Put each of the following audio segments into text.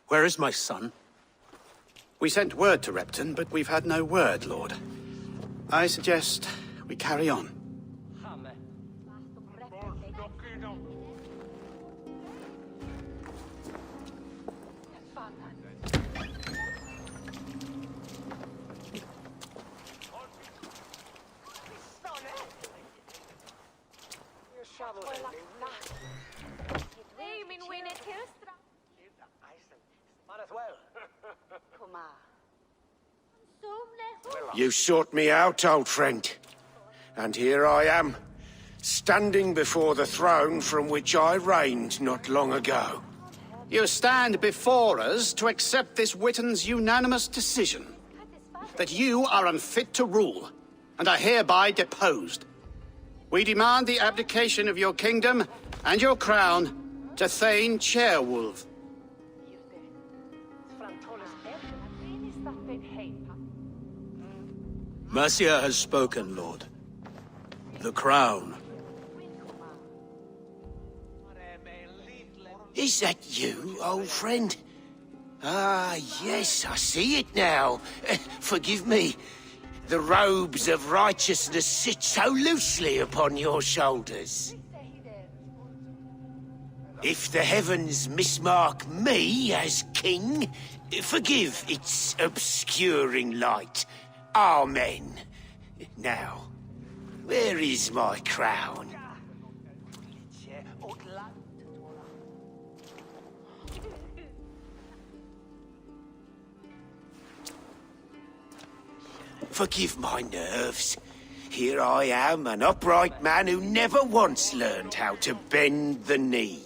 Where is my son? We sent word to Repton, but we've had no word, Lord. I suggest we carry on. You sought me out, old friend. And here I am, standing before the throne from which I reigned not long ago. You stand before us to accept this Witten's unanimous decision. That you are unfit to rule, and are hereby deposed. We demand the abdication of your kingdom and your crown to Thane Chairwolf. Mercia has spoken, Lord. The crown. Is that you, old friend? Ah, yes, I see it now. Forgive me. The robes of righteousness sit so loosely upon your shoulders. If the heavens mismark me as king, forgive its obscuring light. Amen. Now, where is my crown? Forgive my nerves. Here I am, an upright man who never once learned how to bend the knee.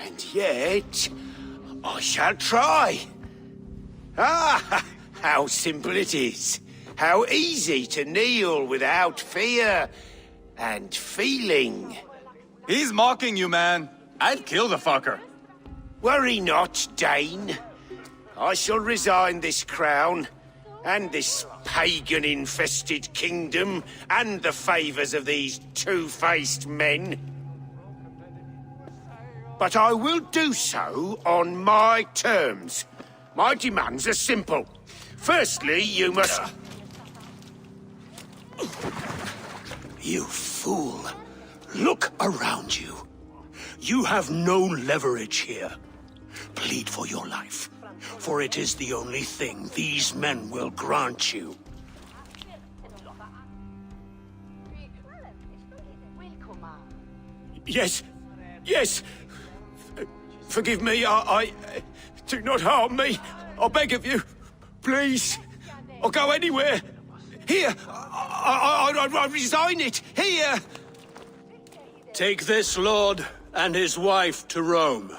And yet, I shall try. Ah, how simple it is. How easy to kneel without fear and feeling. He's mocking you, man. I'd kill the fucker. Worry not, Dane. I shall resign this crown, and this pagan-infested kingdom, and the favors of these two-faced men. But I will do so on my terms. My demands are simple. Firstly, you must... You fool. Look around you. You have no leverage here. Plead for your life, for it is the only thing these men will grant you. Yes, yes. Forgive me, I... Do not harm me. I beg of you. Please. I'll go anywhere. Here. I resign it. Here. Take this lord and his wife to Rome.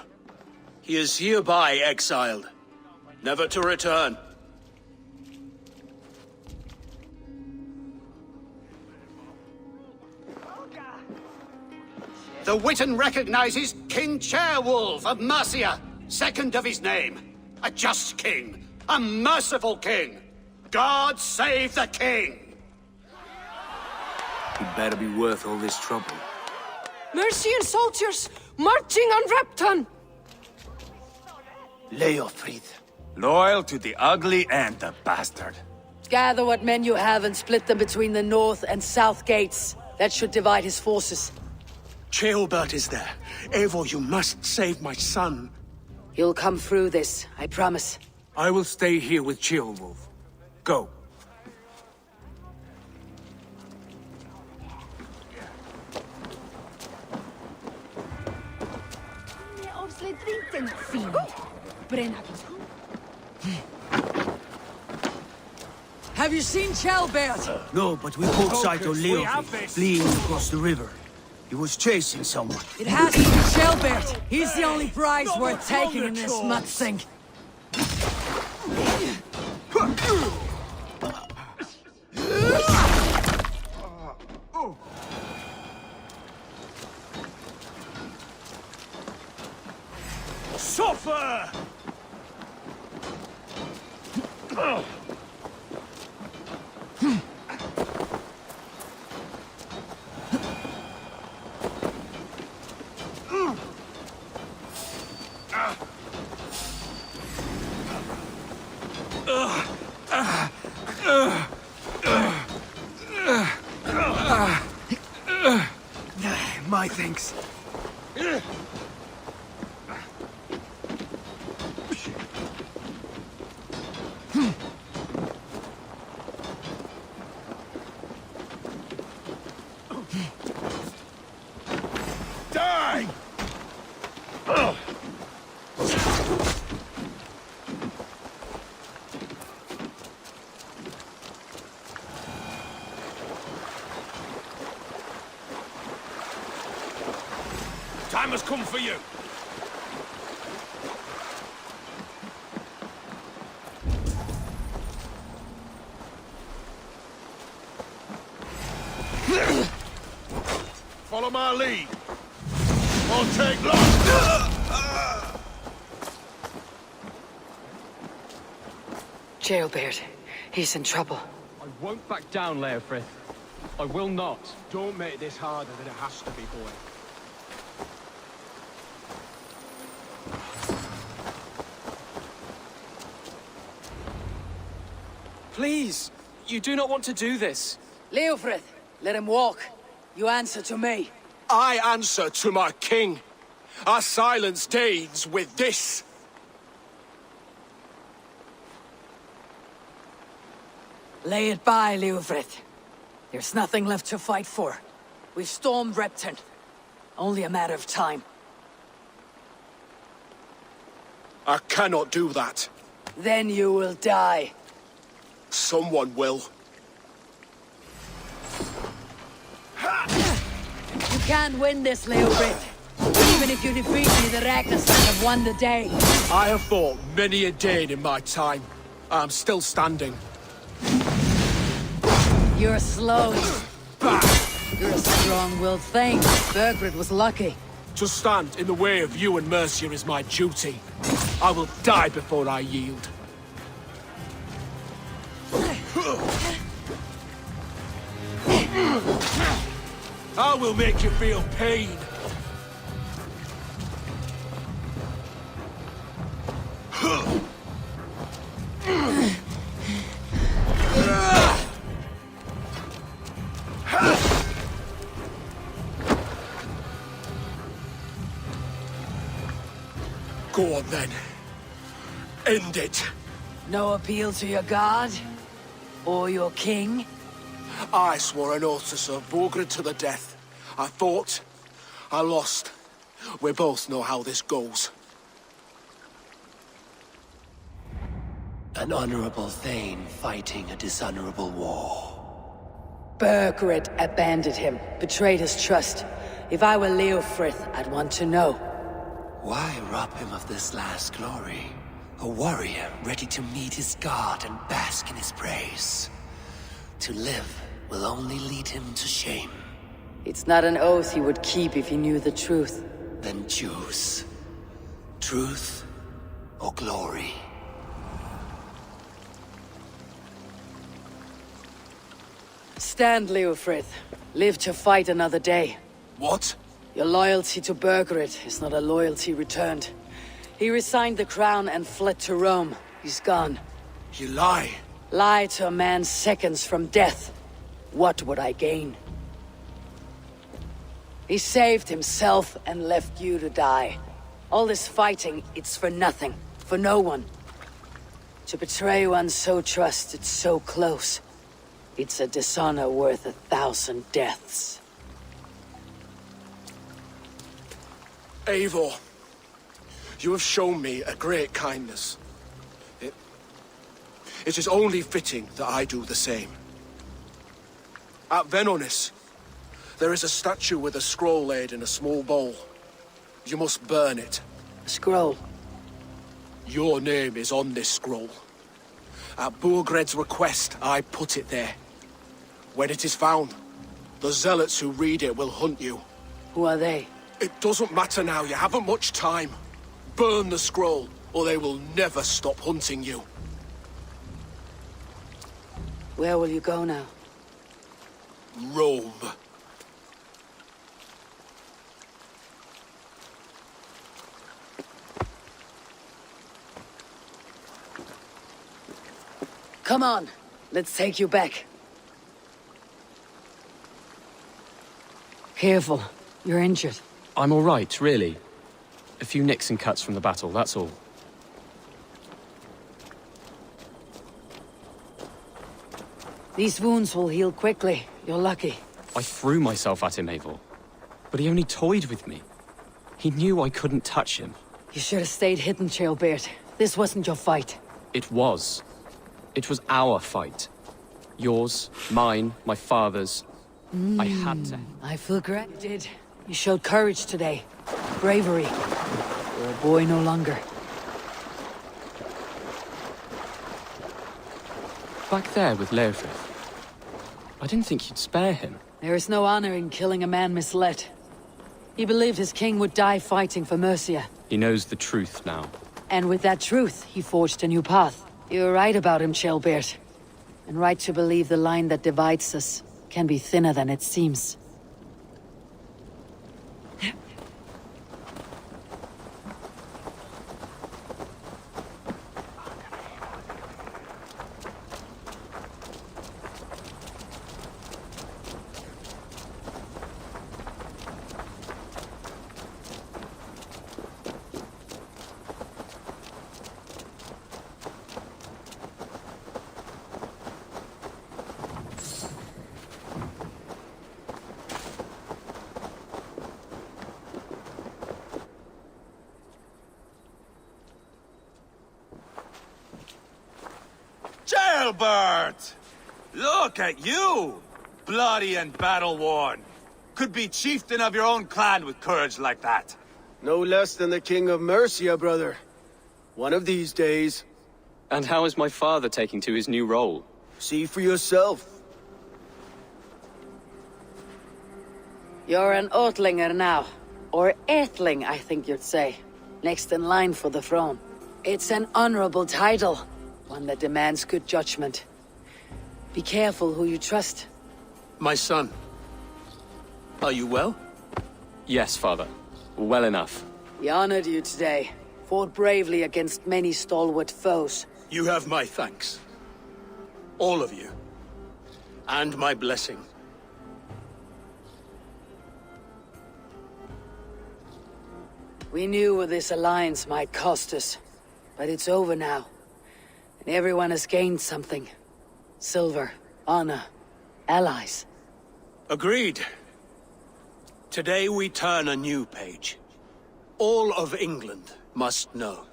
He is hereby exiled, never to return. The Witten recognizes King Chairwolf of Mercia, second of his name. A just king, a merciful king. God save the king! It better be worth all this trouble. Mercian soldiers marching on Repton! Leofrid. Loyal to the ugly and the bastard. Gather what men you have and split them between the north and south gates. That should divide his forces. Ceolbert is there. Eivor, you must save my son. You'll come through this, I promise. I will stay here with Ceolwulf. Go. Have you seen Ceolbert? No, but we caught sight of Leofrid fleeing across the river. He was chasing someone. It has to be Ceolbert. He's the only prize worth taking in this mud sink. Suffer! My thanks. Die! Time has come for you. Follow my lead. Won't take long. Jailbird, he's in trouble. I won't back down, Leofrith. I will not. Don't make this harder than it has to be, boy. Please, you do not want to do this. Leofrith, let him walk. You answer to me. I answer to my king. I silence Danes with this. Lay it by, Leofrith. There's nothing left to fight for. We've stormed Repton. Only a matter of time. I cannot do that. Then you will die. Someone will. You can't win this, Leofrith. Even if you defeat me, the Ragnarsons have won the day. I have fought many a Dane in my time. I'm still standing. You're slow. You're a strong-willed thing. Burgred was lucky. To stand in the way of you and Mercia is my duty. I will die before I yield. I will make you feel pain. Go on then. End it. No appeal to your god? Or your king? I swore an oath to serve Borgred to the death. I fought. I lost. We both know how this goes. An honorable Thane fighting a dishonorable war. Burgred abandoned him, betrayed his trust. If I were Leofrith, I'd want to know. Why rob him of this last glory? A warrior ready to meet his god and bask in his praise. To live will only lead him to shame. It's not an oath he would keep if he knew the truth. Then choose. Truth or glory. Stand, Leofrith. Live to fight another day. What? Your loyalty to Burgred is not a loyalty returned. He resigned the crown and fled to Rome. He's gone. You lie. Lie to a man seconds from death. What would I gain? He saved himself and left you to die. All this fighting, it's for nothing. For no one. To betray one so trusted, so close. It's a dishonor worth 1,000 deaths. Eivor, you have shown me a great kindness. It is only fitting that I do the same. At Venonis, there is a statue with a scroll laid in a small bowl. You must burn it. A scroll. Your name is on this scroll. At Burgred's request, I put it there. When it is found, the zealots who read it will hunt you. Who are they? It doesn't matter now, you haven't much time. Burn the scroll, or they will never stop hunting you. Where will you go now? Rome. Come on, let's take you back. Careful, you're injured. I'm all right, really. A few nicks and cuts from the battle, that's all. These wounds will heal quickly. You're lucky. I threw myself at him, Eivor. But he only toyed with me. He knew I couldn't touch him. You should have stayed hidden, Ceolbert. This wasn't your fight. It was. It was our fight. Yours, mine, my father's. I had to. I feel great. You did. You showed courage today. Bravery. You're a boy no longer. Back there with Leofrith. I didn't think you'd spare him. There is no honor in killing a man misled. He believed his king would die fighting for Mercia. He knows the truth now. And with that truth, he forged a new path. You're right about him, Ceolbert. And right to believe the line that divides us can be thinner than it seems. Jailbird! Look at you! Bloody and battle-worn. Could be chieftain of your own clan with courage like that. No less than the King of Mercia, brother. One of these days. And how is my father taking to his new role? See for yourself. You're an Oatlinger now. Or Aethling, I think you'd say. Next in line for the throne. It's an honorable title. One that demands good judgment. Be careful who you trust. My son. Are you well? Yes, father. Well enough. He honored you today. Fought bravely against many stalwart foes. You have my thanks. All of you. And my blessing. We knew what this alliance might cost us. But it's over now. And everyone has gained something. Silver, honor, allies. Agreed. Today we turn a new page. All of England must know.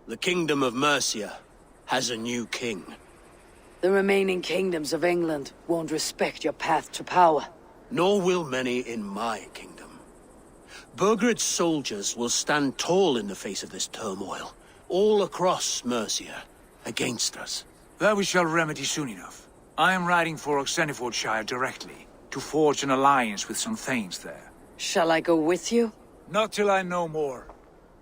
The Kingdom of Mercia has a new king. The remaining kingdoms of England won't respect your path to power. Nor will many in my kingdom. Burgred's soldiers will stand tall in the face of this turmoil, all across Mercia, against us. That we shall remedy soon enough. I am riding for Oxenfordshire directly, to forge an alliance with some thanes there. Shall I go with you? Not till I know more.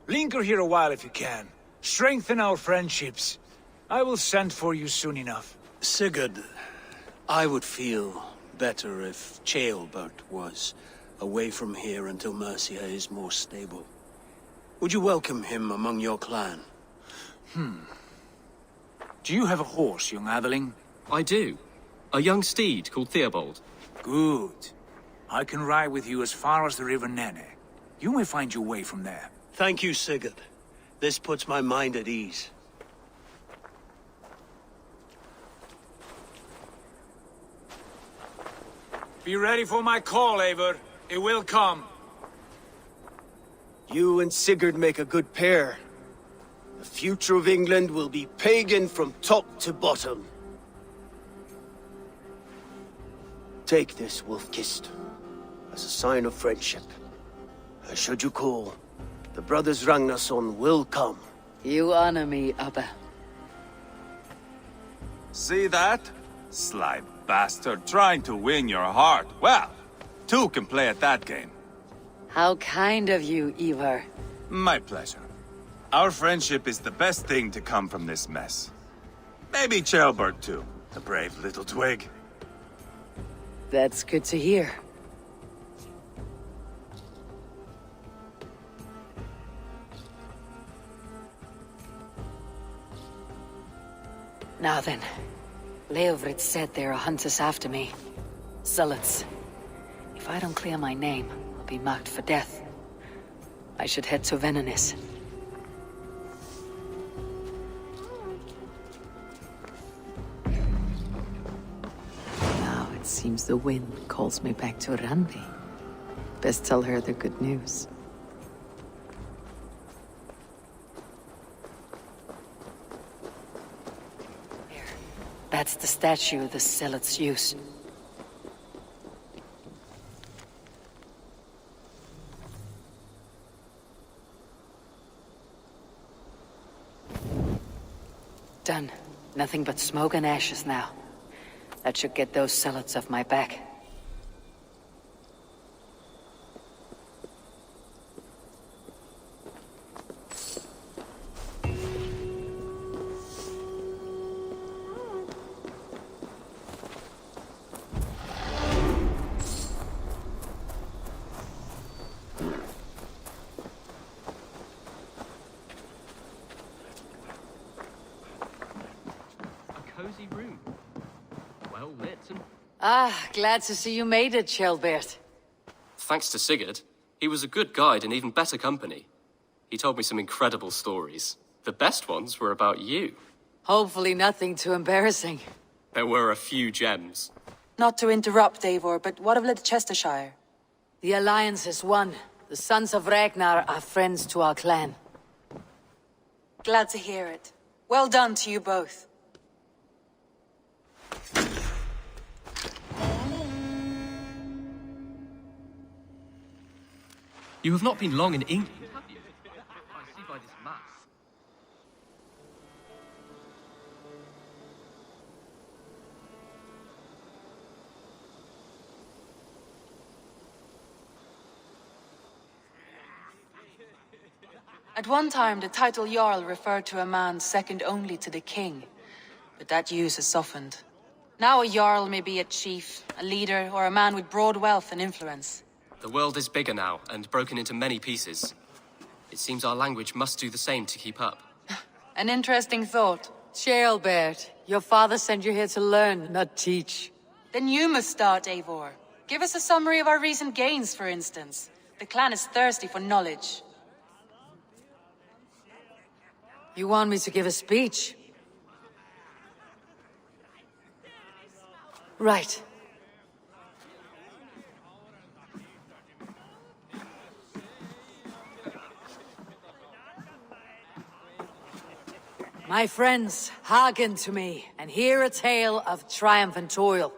Linger here a while if you can. Strengthen our friendships. I will send for you soon enough. Sigurd, I would feel better if Ceolbert was away from here until Mercia is more stable. Would you welcome him among your clan? Do you have a horse, young Atheling? I do. A young steed called Theobald. Good. I can ride with you as far as the River Nene. You may find your way from there. Thank you, Sigurd. This puts my mind at ease. Be ready for my call, Eivor. It will come. You and Sigurd make a good pair. The future of England will be pagan from top to bottom. Take this, Wolf-Kissed, as a sign of friendship. And should you call, the brothers Ragnarsson will come. You honor me, Abba. See that? Sly bastard trying to win your heart. Well, two can play at that game. How kind of you, Ivar. My pleasure. Our friendship is the best thing to come from this mess. Maybe Ceolbert too, the brave little twig. That's good to hear. Now then, Leofrid said there are hunters after me. Zealots. If I don't clear my name, I'll be marked for death. I should head to Venenis. Now it seems the wind calls me back to Randi. Best tell her the good news. That's the statue the Zealots use. Done. Nothing but smoke and ashes now. That should get those Zealots off my back. Cozy room. Well lit and... Ah, glad to see you made it, Ceolbert. Thanks to Sigurd. He was a good guide and even better company. He told me some incredible stories. The best ones were about you. Hopefully nothing too embarrassing. There were a few gems. Not to interrupt, Eivor, but what of Leicestershire? The Alliance is won. The Sons of Ragnar are friends to our clan. Glad to hear it. Well done to you both. You have not been long in England, have you? I see by this map. At one time, the title Jarl referred to a man second only to the king, but that use has softened. Now a Jarl may be a chief, a leader, or a man with broad wealth and influence. The world is bigger now, and broken into many pieces. It seems our language must do the same to keep up. An interesting thought. Ceolbert, your father sent you here to learn, not teach. Then you must start, Eivor. Give us a summary of our recent gains, for instance. The clan is thirsty for knowledge. You want me to give a speech? Right. My friends, hearken to me, and hear a tale of triumph and toil.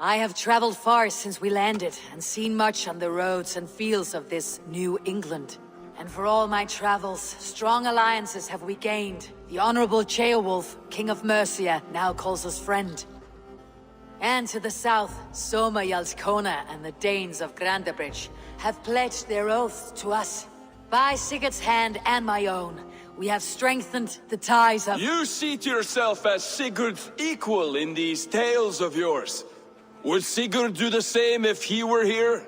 I have traveled far since we landed, and seen much on the roads and fields of this New England. And for all my travels, strong alliances have we gained. The Honorable Ceolwulf, King of Mercia, now calls us friend. And to the south, Soma Jarlskona and the Danes of Grandabridge have pledged their oaths to us. By Sigurd's hand and my own, we have strengthened the ties of— You seat yourself as Sigurd's equal in these tales of yours. Would Sigurd do the same if he were here?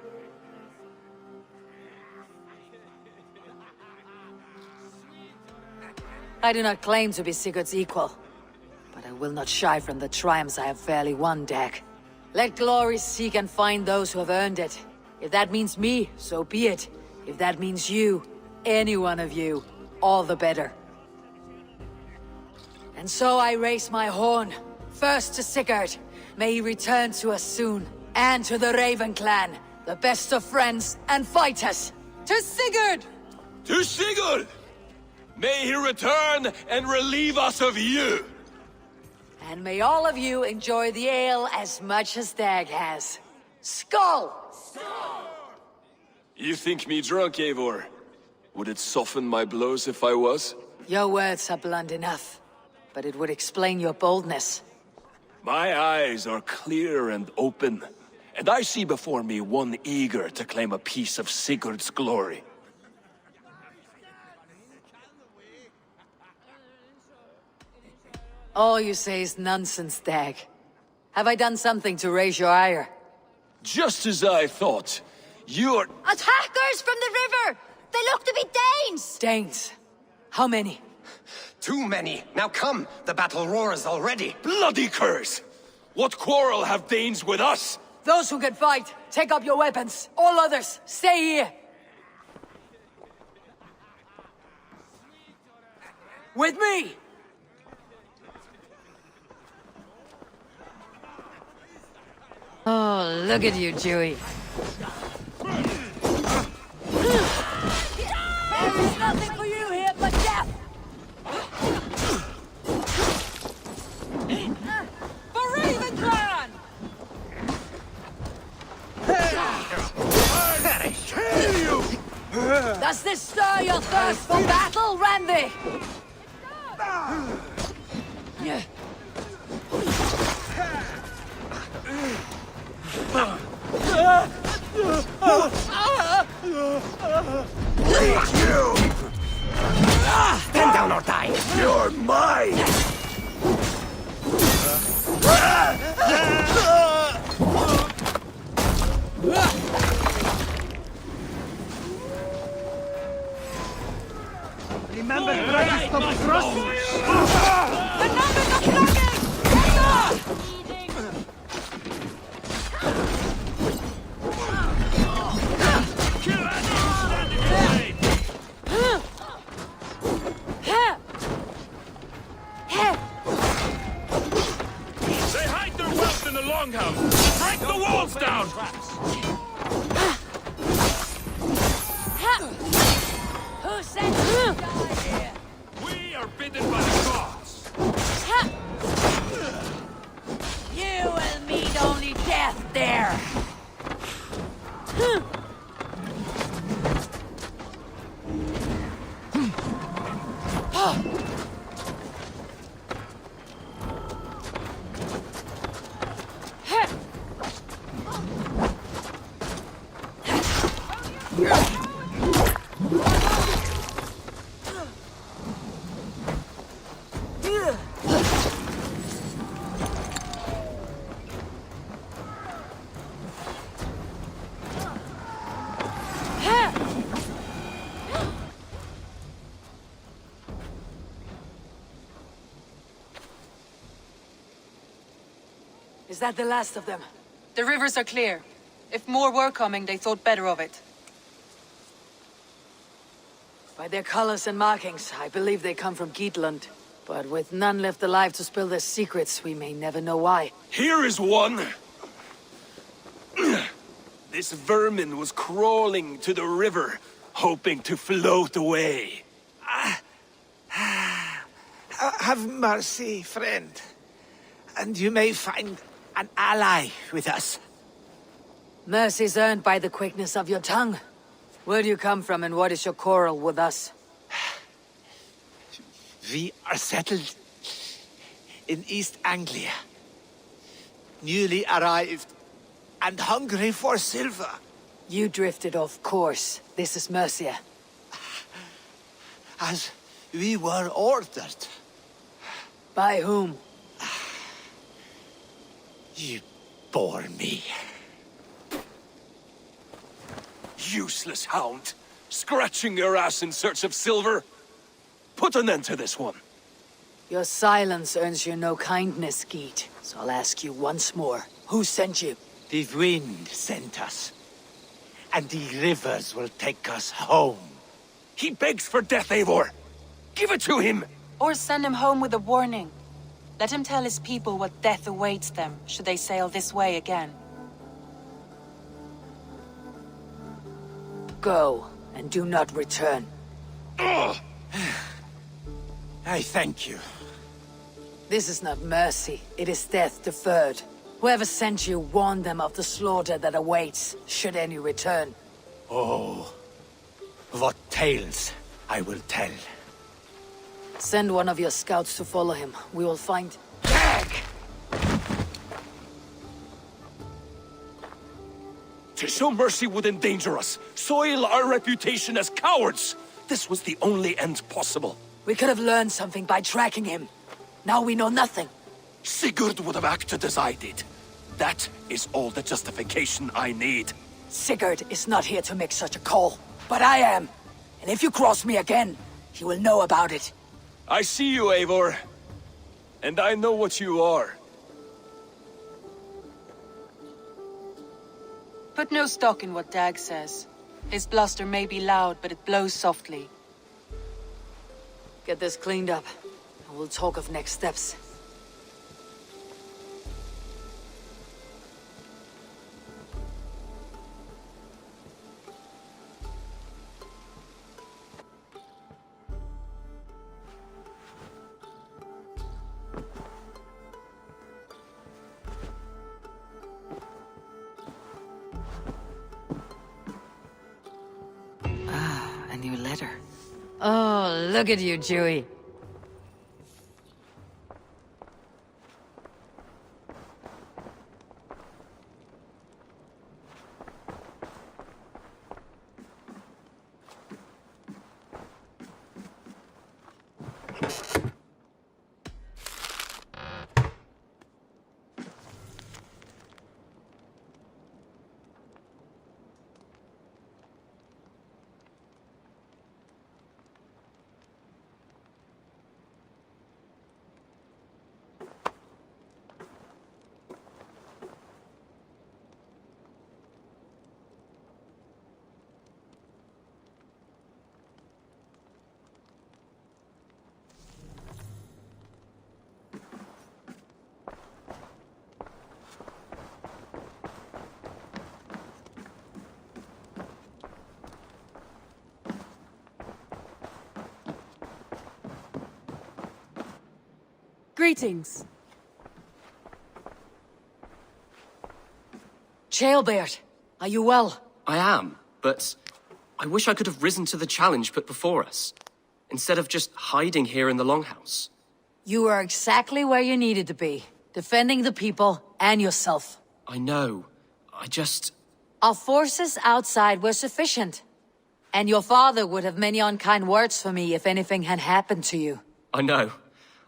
I do not claim to be Sigurd's equal, but I will not shy from the triumphs I have fairly won, Dag. Let glory seek and find those who have earned it. If that means me, so be it. If that means you, any one of you, all the better. And so I raise my horn, first to Sigurd. May he return to us soon. And to the Raven clan, the best of friends and fighters. To Sigurd! To Sigurd! May he return and relieve us of you! And may all of you enjoy the ale as much as Dag has. Skull! You think me drunk, Eivor? Would it soften my blows if I was? Your words are blunt enough, but it would explain your boldness. My eyes are clear and open, and I see before me one eager to claim a piece of Sigurd's glory. All you say is nonsense, Dag. Have I done something to raise your ire? Just as I thought. You're... Attackers from the river! They look to be Danes! Danes? How many? Too many. Now come, the battle roars already. Bloody curse! What quarrel have Danes with us? Those who can fight, take up your weapons. All others, stay here. With me! Oh, look at you, Dewey. There's nothing for you here but death! For Ravenclan! Kill you! Does this stir your thirst for battle, Randy? Stand down or die! You're mine! Remember, try to stop crossing! The numbers are plugging! Heads off! They hide their wealth in the longhouse! Break the walls down! Who sent you down here? We are bidden by the gods! You will meet only death there! Is that the last of them? The rivers are clear. If more were coming, they thought better of it. By their colors and markings, I believe they come from Geatland. But with none left alive to spill their secrets, we may never know why. Here is one! This vermin was crawling to the river, hoping to float away. Have mercy, friend. And you may find an ally with us. Mercy's earned by the quickness of your tongue. Where do you come from and what is your quarrel with us? We are settled in East Anglia. Newly arrived and hungry for silver. You drifted off course. This is Mercia. As we were ordered. By whom? You bore me. Useless hound! Scratching your ass in search of silver! Put an end to this one! Your silence earns you no kindness, Geet. So I'll ask you once more. Who sent you? The wind sent us. And the rivers will take us home. He begs for death, Eivor! Give it to him! Or send him home with a warning. Let him tell his people what death awaits them, should they sail this way again. Go, and do not return. I thank you. This is not mercy, it is death deferred. Whoever sent you warned them of the slaughter that awaits, should any return. Oh, what tales I will tell. Send one of your scouts to follow him. We will find... To show mercy would endanger us, soil our reputation as cowards. This was the only end possible. We could have learned something by tracking him. Now we know nothing. Sigurd would have acted as I did. That is all the justification I need. Sigurd is not here to make such a call. But I am. And if you cross me again, he will know about it. I see you, Eivor. And I know what you are. Put no stock in what Dag says. His bluster may be loud, but it blows softly. Get this cleaned up, and we'll talk of next steps. A new letter. Oh, look at you, Dewey. Greetings. Chaelbeard, are you well? I am, but I wish I could have risen to the challenge put before us, instead of just hiding here in the Longhouse. You are exactly where you needed to be, defending the people and yourself. I know. I just... Our forces outside were sufficient. And your father would have many unkind words for me if anything had happened to you. I know.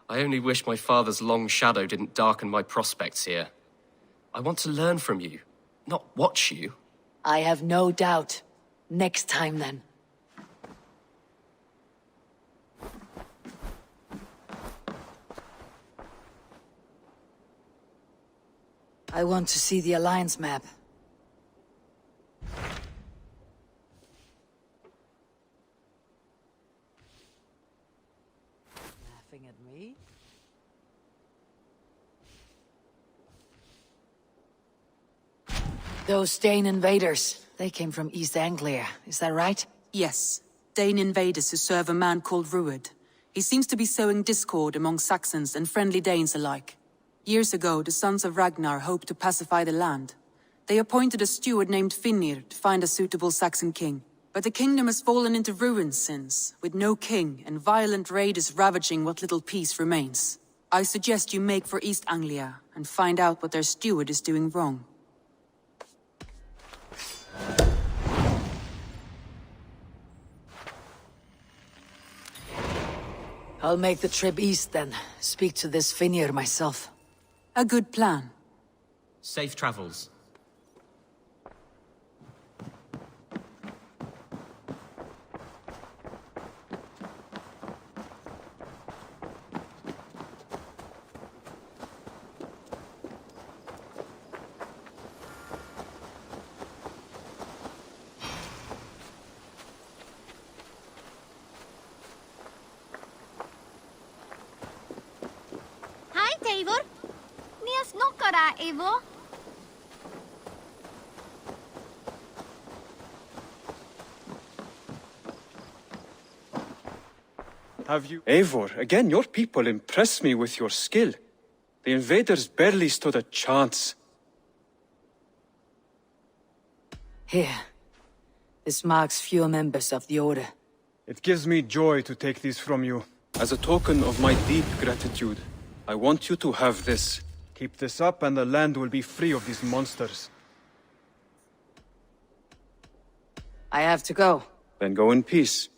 I only wish my father's long shadow didn't darken my prospects here. I want to learn from you, not watch you. I have no doubt. Next time, then. I want to see the Alliance map. Laughing at me? Those Dane invaders, they came from East Anglia, is that right? Yes. Dane invaders who serve a man called Rued. He seems to be sowing discord among Saxons and friendly Danes alike. Years ago, the sons of Ragnar hoped to pacify the land. They appointed a steward named Finnir to find a suitable Saxon king. But the kingdom has fallen into ruins since, with no king and violent raiders ravaging what little peace remains. I suggest you make for East Anglia and find out what their steward is doing wrong. I'll make the trip east then. Speak to this Finnir myself. A good plan. Safe travels. Hei, Eivor. Ni snakker deg, Eivor. Have you... Eivor, again, your people impress me with your skill. The invaders barely stood a chance. Here. This marks fewer members of the Order. It gives me joy to take these from you. As a token of my deep gratitude, I want you to have this. Keep this up and the land will be free of these monsters. I have to go. Then go in peace.